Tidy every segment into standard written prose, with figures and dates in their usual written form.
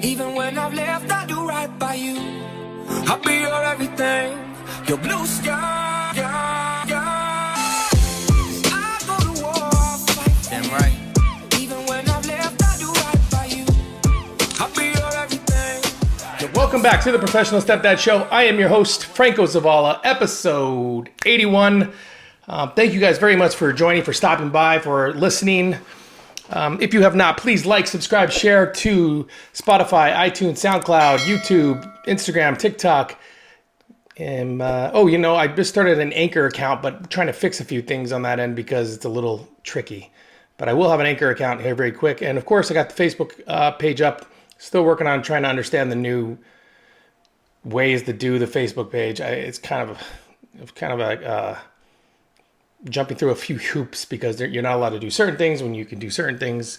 Even when I've left, I do right by you. I'll be your everything, your blue sky. I go to war, I'll fight. Damn right. Even when I've left, I do right by you. I'll be your everything. Welcome back to the Professional Stepdad Show. I am your host, Franco Zavala, episode 81. Thank you guys very much for joining, for stopping by, for listening. If you have not, please like, subscribe, share to Spotify, iTunes, SoundCloud, YouTube, Instagram, TikTok. And, I just started an Anchor account, but I'm trying to fix a few things on that end because it's a little tricky. But I will have an Anchor account here very quick. And of course, I got the Facebook page up. Still working on trying to understand the new ways to do the Facebook page. It's kind of like jumping through a few hoops because you're not allowed to do certain things when you can do certain things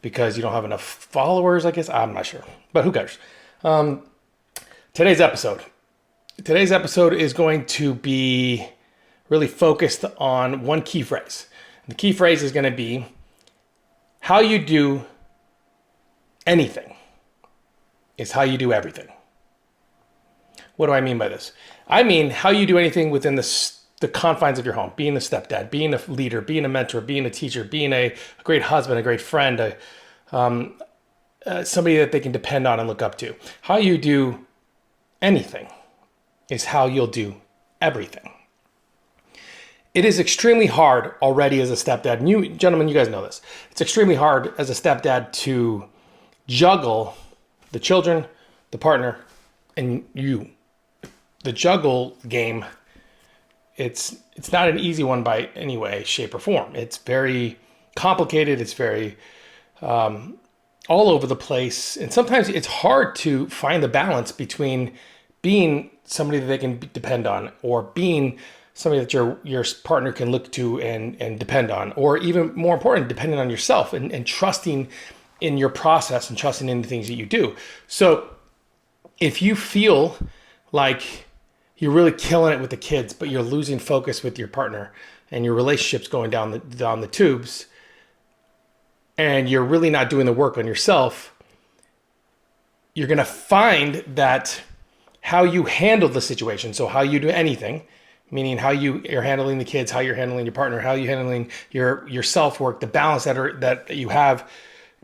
because you don't have enough followers, I guess. I'm not sure, but who cares? Today's episode is going to be really focused on one key phrase. The key phrase is going to be how you do anything is how you do everything. What do I mean by this? I mean how you do anything within the confines of your home, being a stepdad, being a leader, being a mentor, being a teacher, being a great husband, a great friend, somebody that they can depend on and look up to. How you do anything is how you'll do everything. It is extremely hard already as a stepdad. And you, gentlemen, you guys know this. It's extremely hard as a stepdad to juggle the children, the partner, and you. The juggle game, it's not an easy one by any way, shape, or form. It's very complicated. It's very all over the place. And sometimes it's hard to find the balance between being somebody that they can depend on or being somebody that your partner can look to and depend on, or even more important, depending on yourself and trusting in your process and trusting in the things that you do. So if you feel like you're really killing it with the kids, but you're losing focus with your partner and your relationship's going down the tubes, and you're really not doing the work on yourself, you're going to find that how you handle the situation, so how you do anything, meaning how you're handling the kids, how you're handling your partner, how you're handling your self-work, the balance that you have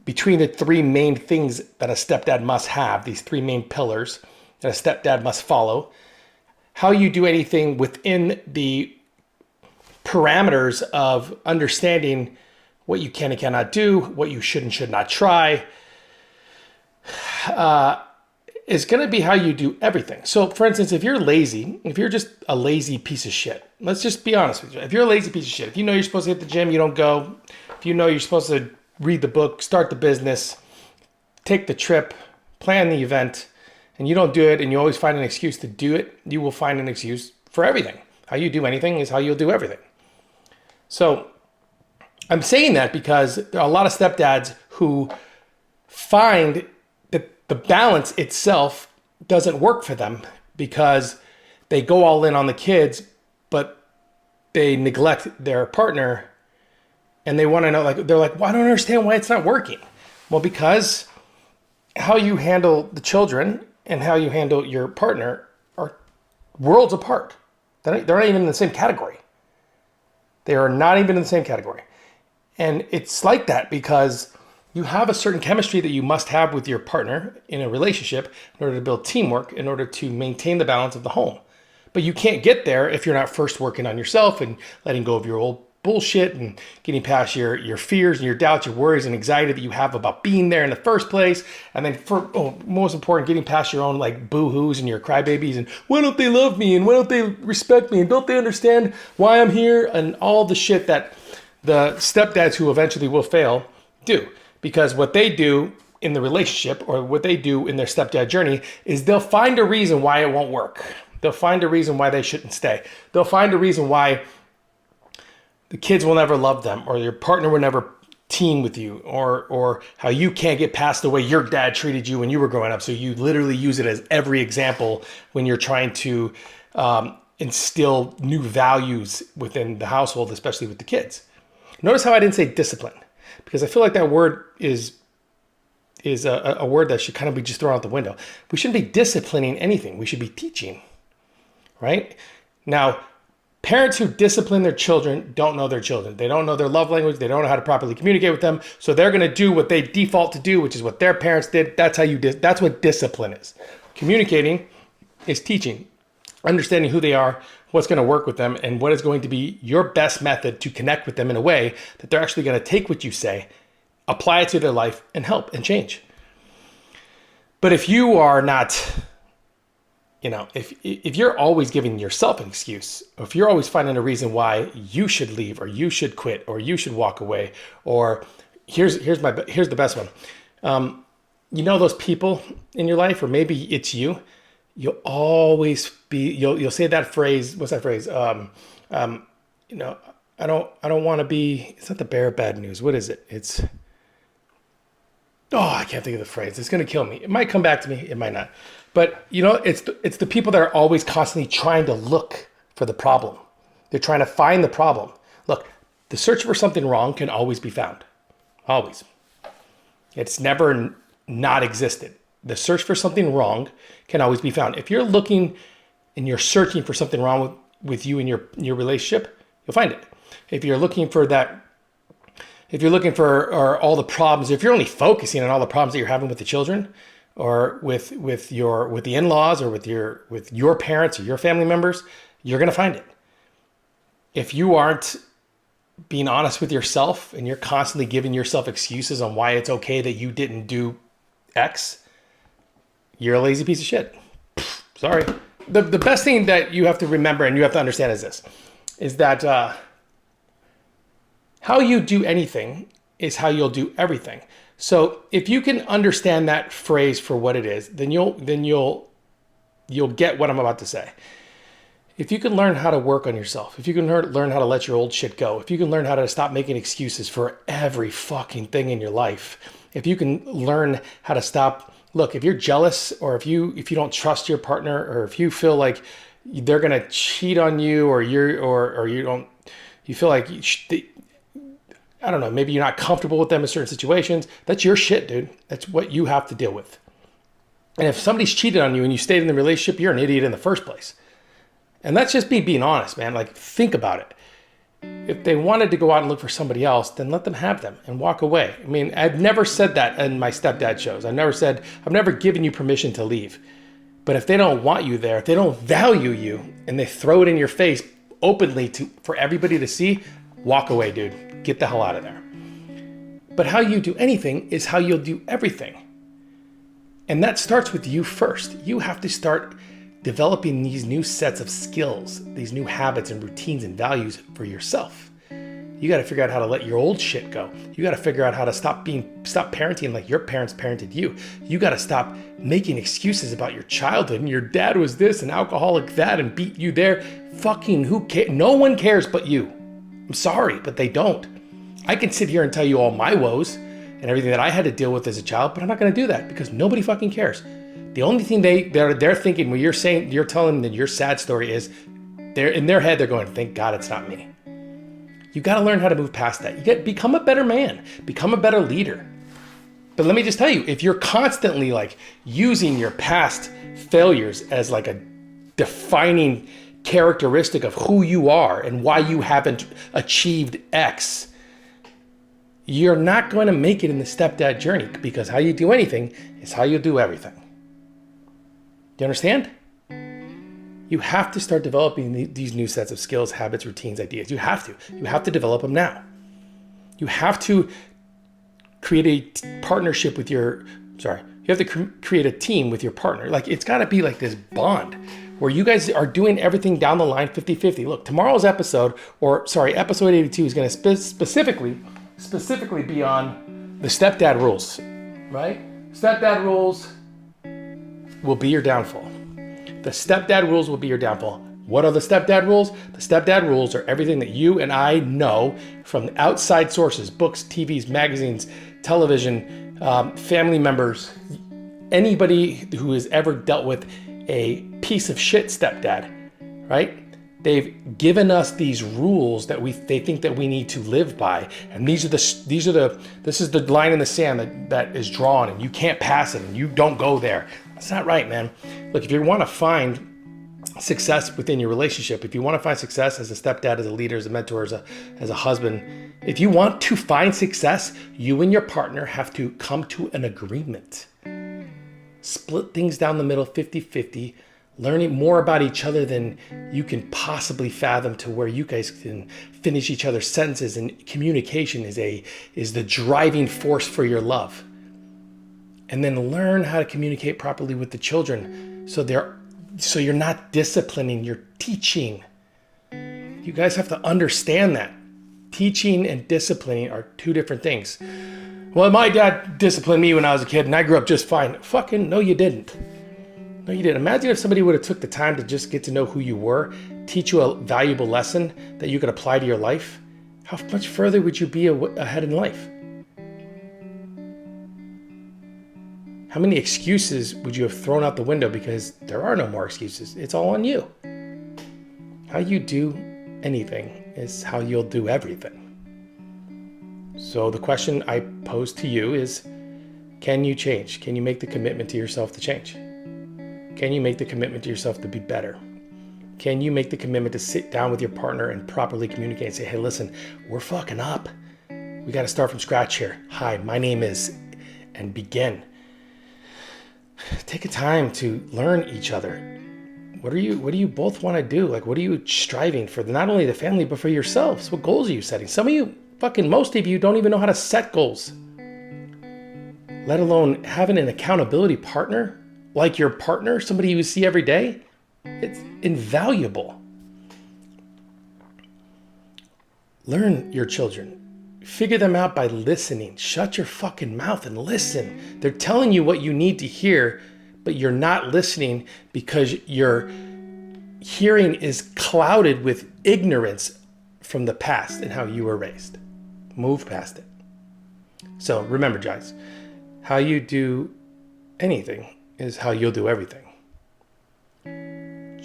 between the three main things that a stepdad must have, these three main pillars that a stepdad must follow, how you do anything within the parameters of understanding what you can and cannot do, what you should and should not try, is going to be how you do everything. So for instance, if you're lazy, if you're just a lazy piece of shit, let's just be honest with you. If you're a lazy piece of shit, if you know you're supposed to hit the gym, you don't go. If you know you're supposed to read the book, start the business, take the trip, plan the event, and you don't do it, and you always find an excuse to do it, you will find an excuse for everything. How you do anything is how you'll do everything. So I'm saying that because there are a lot of stepdads who find that the balance itself doesn't work for them because they go all in on the kids, but they neglect their partner, and they want to know, they're like, well, I don't understand why it's not working. Well, because how you handle the children and how you handle your partner are worlds apart. They're not even in the same category. They are not even in the same category. And it's like that because you have a certain chemistry that you must have with your partner in a relationship in order to build teamwork, in order to maintain the balance of the home. But you can't get there if you're not first working on yourself and letting go of your old bullshit and getting past your fears and your doubts, your worries and anxiety that you have about being there in the first place. And then most important, getting past your own boo-hoos and your crybabies and why don't they love me and why don't they respect me and don't they understand why I'm here and all the shit that the stepdads who eventually will fail do. Because what they do in the relationship or what they do in their stepdad journey is they'll find a reason why it won't work. They'll find a reason why they shouldn't stay. They'll find a reason why the kids will never love them, or your partner will never team with you, or how you can't get past the way your dad treated you when you were growing up. So you literally use it as every example when you're trying to instill new values within the household, especially with the kids. Notice how I didn't say discipline, because I feel like that word is is a word that should kind of be just thrown out the window. We shouldn't be disciplining anything. We should be teaching, right? Now, parents who discipline their children don't know their children. They don't know their love language. They don't know how to properly communicate with them. So they're going to do what they default to do, which is what their parents did. That's that's what discipline is. Communicating is teaching, understanding who they are, what's going to work with them, and what is going to be your best method to connect with them in a way that they're actually going to take what you say, apply it to their life, and help and change. But if you are not, if you're always giving yourself an excuse, or if you're always finding a reason why you should leave, or you should quit, or you should walk away, or here's the best one. Those people in your life, or maybe it's you. You'll always be. You'll say that phrase. What's that phrase? I don't want to be. It's not the bearer of bad news. What is it? It's. Oh, I can't think of the phrase. It's gonna kill me. It might come back to me. It might not. But it's the people that are always constantly trying to look for the problem. They're trying to find the problem. Look, the search for something wrong can always be found. Always. It's never not existed. The search for something wrong can always be found. If you're looking and you're searching for something wrong with you and your relationship, you'll find it. If you're looking for all the problems, if you're only focusing on all the problems that you're having with the children, or with the in-laws, or with your parents or your family members, you're gonna find it. If you aren't being honest with yourself and you're constantly giving yourself excuses on why it's okay that you didn't do X, you're a lazy piece of shit. Sorry. The best thing that you have to remember and you have to understand is that how you do anything is how you'll do everything. So if you can understand that phrase for what it is, then you'll get what I'm about to say. If you can learn how to work on yourself, if you can learn how to let your old shit go, if you can learn how to stop making excuses for every fucking thing in your life, if you can learn how to stop. Look, if you're jealous, or if you don't trust your partner, or if you feel like they're gonna cheat on you, or you feel like I don't know, maybe you're not comfortable with them in certain situations, that's your shit, dude. That's what you have to deal with. And if somebody's cheated on you and you stayed in the relationship, you're an idiot in the first place. And that's just me being honest, man. Like, think about it. If they wanted to go out and look for somebody else, then let them have them and walk away. I mean, I've never said that in my stepdad shows. I've never given you permission to leave. But if they don't want you there, if they don't value you, and they throw it in your face openly for everybody to see, walk away, dude. Get the hell out of there. But how you do anything is how you'll do everything. And that starts with you first. You have to start developing these new sets of skills, these new habits and routines and values for yourself. You got to figure out how to let your old shit go. You got to figure out how to stop parenting like your parents parented you. You got to stop making excuses about your childhood and your dad was this and alcoholic that and beat you there. Fucking who cares? No one cares but you. I'm sorry, but they don't. I can sit here and tell you all my woes and everything that I had to deal with as a child, but I'm not going to do that because nobody fucking cares. The only thing they're thinking when you're telling them your sad story is, they're in their head, they're going, thank God it's not me. You got to learn how to move past that. You got to become a better man, become a better leader. But let me just tell you, if you're constantly like using your past failures as like a defining characteristic of who you are and why you haven't achieved X, you're not going to make it in the stepdad journey, because how you do anything is how you do everything. Do you understand? You have to start developing these new sets of skills, habits, routines, ideas. You have to develop them now. You have to create a partnership with you have to create a team with your partner. Like, it's got to be like this bond where you guys are doing everything down the line 50-50. Look, tomorrow's episode, episode 82 is going to specifically be on the stepdad rules, right? Stepdad rules will be your downfall. The stepdad rules will be your downfall. What are the stepdad rules? The stepdad rules are everything that you and I know from outside sources, books, TVs, magazines, television, family members, anybody who has ever dealt with a piece of shit stepdad, right? They've given us these rules that they think that we need to live by, and this is the line in the sand that is drawn, and you can't pass it, and you don't go there. That's not right, man. Look, if you want to find success within your relationship, if you want to find success as a stepdad, as a leader, as a mentor, as a husband, if you want to find success, you and your partner have to come to an agreement. Split things down the middle, 50-50. Learning more about each other than you can possibly fathom, to where you guys can finish each other's sentences, and communication is the driving force for your love. And then learn how to communicate properly with the children, so you're not disciplining, you're teaching. You guys have to understand that teaching and disciplining are two different things. Well, my dad disciplined me when I was a kid and I grew up just fine. Fucking no, you didn't. No, you didn't. Imagine if somebody would have took the time to just get to know who you were, teach you a valuable lesson that you could apply to your life. How much further would you be ahead in life? How many excuses would you have thrown out the window? Because there are no more excuses. It's all on you. How you do anything is how you'll do everything. So the question I pose to you is, can you change? Can you make the commitment to yourself to change? Can you make the commitment to yourself to be better? Can you make the commitment to sit down with your partner and properly communicate and say, hey, listen, we're fucking up. We got to start from scratch here. Hi, my name is, and begin. Take a time to learn each other. What do you both want to do? Like, what are you striving for? Not only the family, but for yourselves. What goals are you setting? Some of you, most of you don't even know how to set goals, let alone having an accountability partner like your partner, somebody you see every day. It's invaluable. Learn your children. Figure them out by listening. Shut your fucking mouth and listen. They're telling you what you need to hear, but you're not listening because your hearing is clouded with ignorance from the past and how you were raised. Move past it. So remember, guys, how you do anything is how you'll do everything.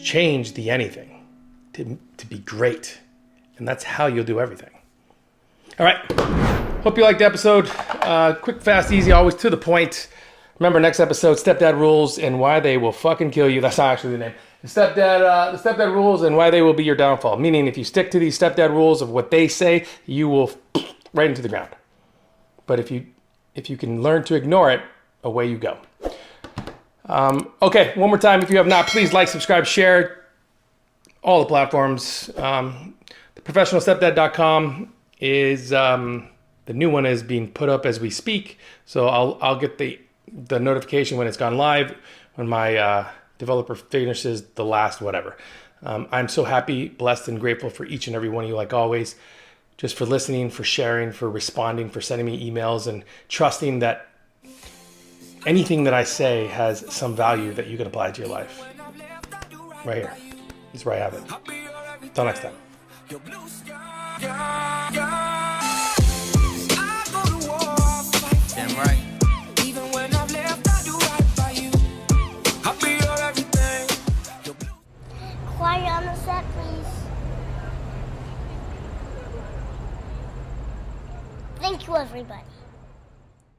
Change the anything to be great. And that's how you'll do everything. All right. Hope you liked the episode. Quick, fast, easy, always to the point. Remember, next episode, Stepdad Rules and Why They Will Fucking Kill You. That's not actually the name. The Stepdad Rules and Why They Will Be Your Downfall. Meaning, if you stick to these Stepdad rules of what they say, you will right into the ground. But if you can learn to ignore it, away you go. Okay, one more time. If you have not, please like, subscribe, share all the platforms. Professionalstepdad.com is the new one is being put up as we speak. So I'll get the notification when it's gone live, when my developer finishes the last whatever. I'm so happy, blessed, and grateful for each and every one of you, like always, just for listening, for sharing, for responding, for sending me emails, and trusting that anything that I say has some value that you can apply to your life. Right here. This is where I have it. Until next time. Damn right. Even when I've left, I do right by you. I'll be your everything. Quiet on the set, please. Thank you, everybody.